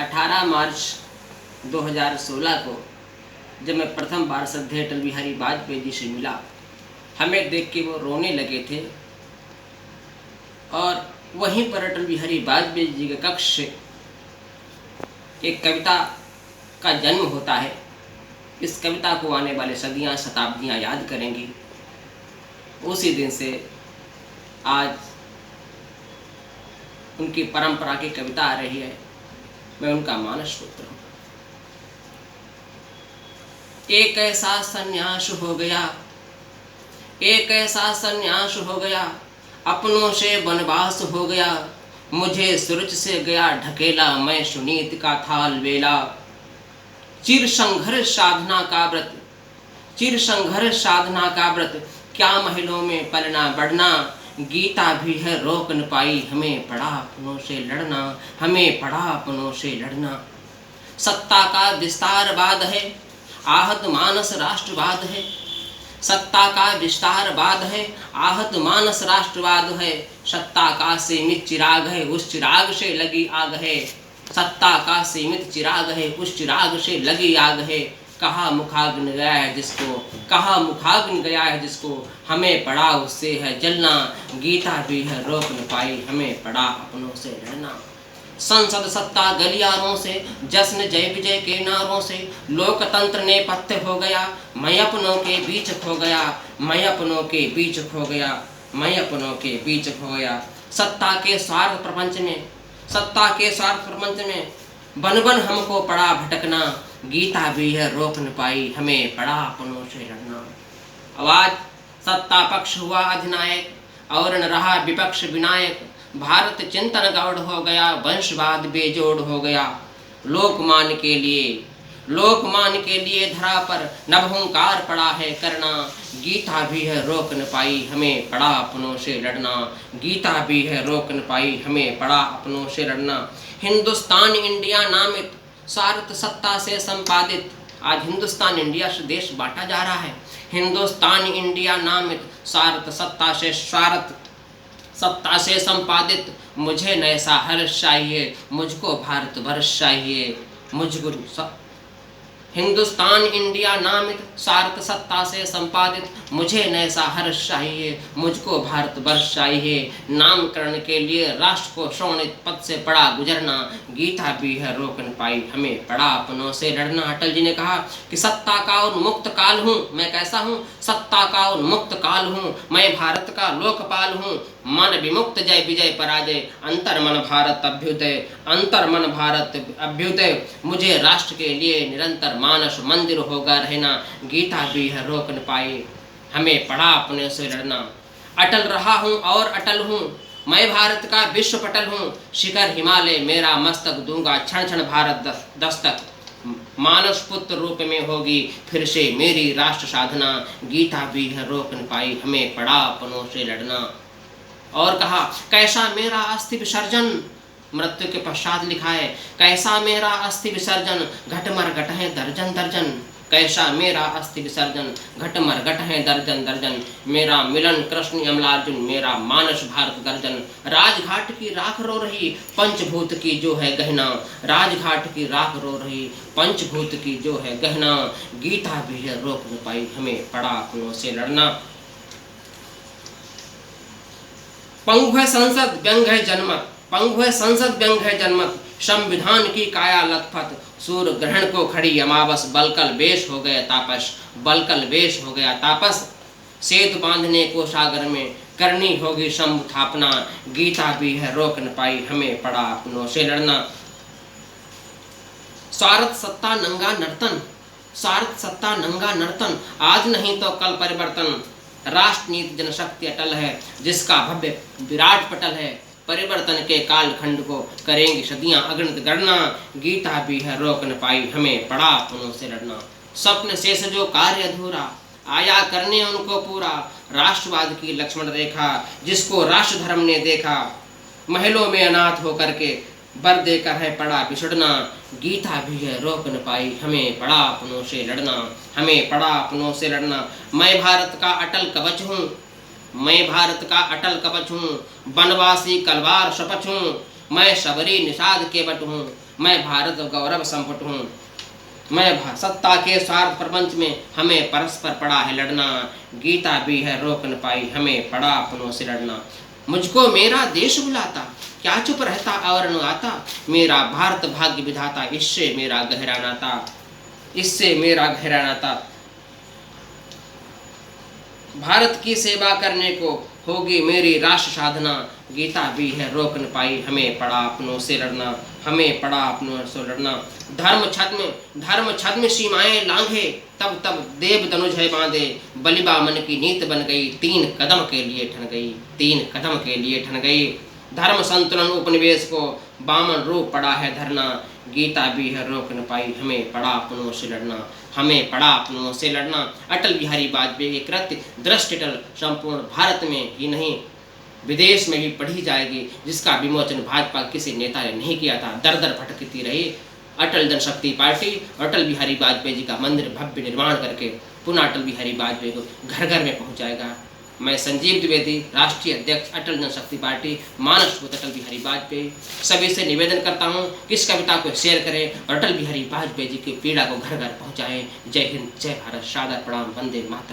18 मार्च 2016 को जब मैं प्रथम बार श्रद्धेय अटल बिहारी वाजपेयी जी से मिला, हमें देख के वो रोने लगे थे। और वहीं पर अटल बिहारी वाजपेयी जी के कक्ष से एक कविता का जन्म होता है। इस कविता को आने वाले सदियां शताब्दियां याद करेंगी। उसी दिन से आज उनकी परंपरा की कविता आ रही है। मैं उनका मानस पुत्र हूँ। एक ऐसा संन्यास हो गया, एक ऐसा संन्यास हो गया, अपनों से वनवास हो गया, मुझे सूरज से गया ढकेला, मैं सुनीत का था अलबेला। चिर संघर्ष साधना का व्रत, चिर संघर्ष साधना का व्रत, क्या महलों में पलना बढ़ना, गीता भी है रोक न पाई, हमें पड़ा अपनों से लड़ना, हमें पड़ा अपनों से लड़ना। सत्ता का विस्तारवाद है, आहत मानस राष्ट्रवाद है, सत्ता का विस्तारवाद है, आहत मानस राष्ट्रवाद है, सत्ता का सीमित चिराग है, उस चिराग से लगी आग है, सत्ता का सीमित चिराग है, उस चिराग से लगी आग है। कहाँ मुखाग्नि गया है जिसको, कहाँ मुखाग्नि गया है जिसको, हमें पड़ा उससे है जलना, गीता भी है रोक न पाई, हमें पड़ा अपनों से लड़ना। संसद सत्ता गलियारों से, जश्न जय विजय के नारों से, लोकतंत्र ने पत्ते हो गया, मैं अपनों के बीच खो गया, मैं अपनों के बीच खो गया, मैं अपनों के बीच खो गया। सत्ता के स्वार्थ प्रपंच में, सत्ता के स्वार्थ प्रपंच में बन बन हमको पड़ा भटकना, गीता भी है रोक न पाई, हमें पड़ा अपनों से लड़ना। आवाज सत्ता पक्ष हुआ अधिनायक और न रहा विपक्ष विनायक, भारत चिंतन गौड़ हो गया, वंशवाद बेजोड़ हो गया। लोकमान के लिए, लोकमान के लिए धरा पर नभोंकार पड़ा है करना, गीता भी है रोक न पाई, हमें पड़ा अपनों से लड़ना, गीता भी है रोक न पाई, हमें पड़ा अपनों से लड़ना। हिंदुस्तान इंडिया नामित स्वार्थ सत्ता से संपादित, आज हिंदुस्तान इंडिया से देश बांटा जा रहा है। हिंदुस्तान इंडिया नामित स्वार्थ सत्ता से, स्वार्थ सत्ता से संपादित, मुझे नैसा हर्ष चाहिए, मुझको भारत वर्ष चाहिए, मुझको हिंदुस्तान इंडिया नामित स्वार्थ सत्ता से संपादित, मुझे नैसा हर्ष चाहिए, मुझको भारत वर्ष चाहिए। नामकरण के लिए राष्ट्र को शोणित पद से पड़ा गुजरना, गीता भी है रोक न पाई, हमें पड़ा अपनों से लड़ना। अटल जी ने कहा कि सत्ता का उन्मुक्त काल हूँ मैं, कैसा हूँ? सत्ता का उन्मुक्त काल हूँ मैं, भारत का लोकपाल हूँ, मन विमुक्त जय विजय पराजय, अंतर मन भारत अभ्युदय, अंतर मन भारत अभ्युदय, मुझे राष्ट्र के लिए निरंतर मानस मंदिर होगा रहना, गीता भी है रोक न पाई, हमें पड़ा अपने से लड़ना। अटल रहा हूँ और अटल हूँ मैं, भारत का विश्व पटल हूँ, शिखर हिमालय मेरा मस्तक, दूंगा क्षण क्षण भारत दस्तक, मानस पुत्र रूप में होगी फिर से मेरी राष्ट्र साधना, गीता भी है रोक न पाई, हमें पड़ा अपनों से लड़ना। और कहा कैसा मेरा अस्थि विसर्जन, मृत्यु के पश्चात लिखा है, कैसा मेरा अस्थि विसर्जन, घटमर घट है दर्जन दर्जन, कैसा मेरा अस्थि विसर्जन, घटमर घट है दर्जन दर्जन, मेरा मिलन कृष्ण यमलार्जुन, मेरा मानस भारत गर्जन। राजघाट की राख रो रही, पंचभूत की जो है गहना, राजघाट की राख रो रही, पंचभूत की जो है गहना, गीता भी है रोक न पाई, हमें पड़ा अपनों से लड़ना। पंगु है संसद व्यंग है जनमत, पंगु है संसद व्यंग है जनमत, संविधान की काया लथपथ, सूर्य ग्रहण को खड़ी अमावस, बलकल वेश हो गया तापस, बलकल वेश हो गया तापस, सेतु बांधने को सागर में करनी होगी संस्थापना, गीता भी है रोक न पाई, हमें पड़ा अपनों से लड़ना। स्वार्थ सत्ता नंगा नर्तन, स्वार्थ सत्ता नंगा नर्तन, आज नहीं तो कल परिवर्तन, राष्ट्र नीति जनशक्ति अटल है, जिसका भव्य विराट पटल है, परिवर्तन के कालखंड को करेंगी सदियां अगणित गणना, गीता भी है रोक न पाई, हमें पड़ा अपनों से लड़ना। स्वप्न शेष जो कार्य अधूरा, आया करने उनको पूरा, राष्ट्रवाद की लक्ष्मण रेखा, जिसको राष्ट्र धर्म ने देखा, महलों में अनाथ होकर के बर देकर है पड़ा बिछड़ना, गीता भी है रोक न पाई, हमें पड़ा अपनों से लड़ना, हमें पड़ा अपनों से लड़ना। मैं भारत का अटल कवच हूँ, मैं भारत का अटल कवच हूँ, वनवासी कलवार शपथ हूँ, मैं शबरी निषाद के बट हूँ, मैं भारत गौरव संपट हूँ। मैं सत्ता के स्वार्थ प्रपंच में हमें परस्पर पड़ा है लड़ना, गीता भी है रोक न पाई हमें पड़ा अपनों से लड़ना। मुझको मेरा देश बुलाता, क्या चुप रहता और न आता, मेरा भारत भाग्य विधाता, इससे मेरा गहरा नाता, इससे मेरा गहरा नाता। भारत की सेवा करने को होगी मेरी राष्ट्र साधना, गीता भी है रोक न पाई हमें पड़ा अपनों से लड़ना, हमें पड़ा अपनों से लड़ना। धर्म छद्म सीमाएं लांघे, तब तब देव धनुष है बांधे, बलिबा मन की नीत बन गई, 3 कदम के लिए ठन गई, 3 कदम के लिए ठन गई। धर्म संतुलन उपनिवेश को बामन रूप पड़ा है धरना, गीता भी है रोक न पाई हमें पड़ा अपनों से लड़ना, हमें पड़ा अपनों से लड़ना। अटल बिहारी वाजपेयी की कृत्य दृष्टिटल संपूर्ण भारत में ही नहीं विदेश में भी पढ़ी जाएगी, जिसका विमोचन भाजपा किसी नेता ने नहीं किया था। दर दर भटकती रही अटल जनशक्ति पार्टी, अटल बिहारी वाजपेयी जी का मंदिर भव्य निर्माण करके पुनः अटल बिहारी वाजपेयी को घर घर में पहुंचाएगा। मैं संजीव द्विवेदी, राष्ट्रीय अध्यक्ष अटल जनशक्ति पार्टी, मानसपुत्र अटल बिहारी वाजपेयी, सभी से निवेदन करता हूं कि इस कविता को शेयर करें और अटल बिहारी वाजपेयी जी की पीड़ा को घर घर पहुंचाएं। जय हिंद, जय भारत, सादर प्रणाम, वंदे मातरम।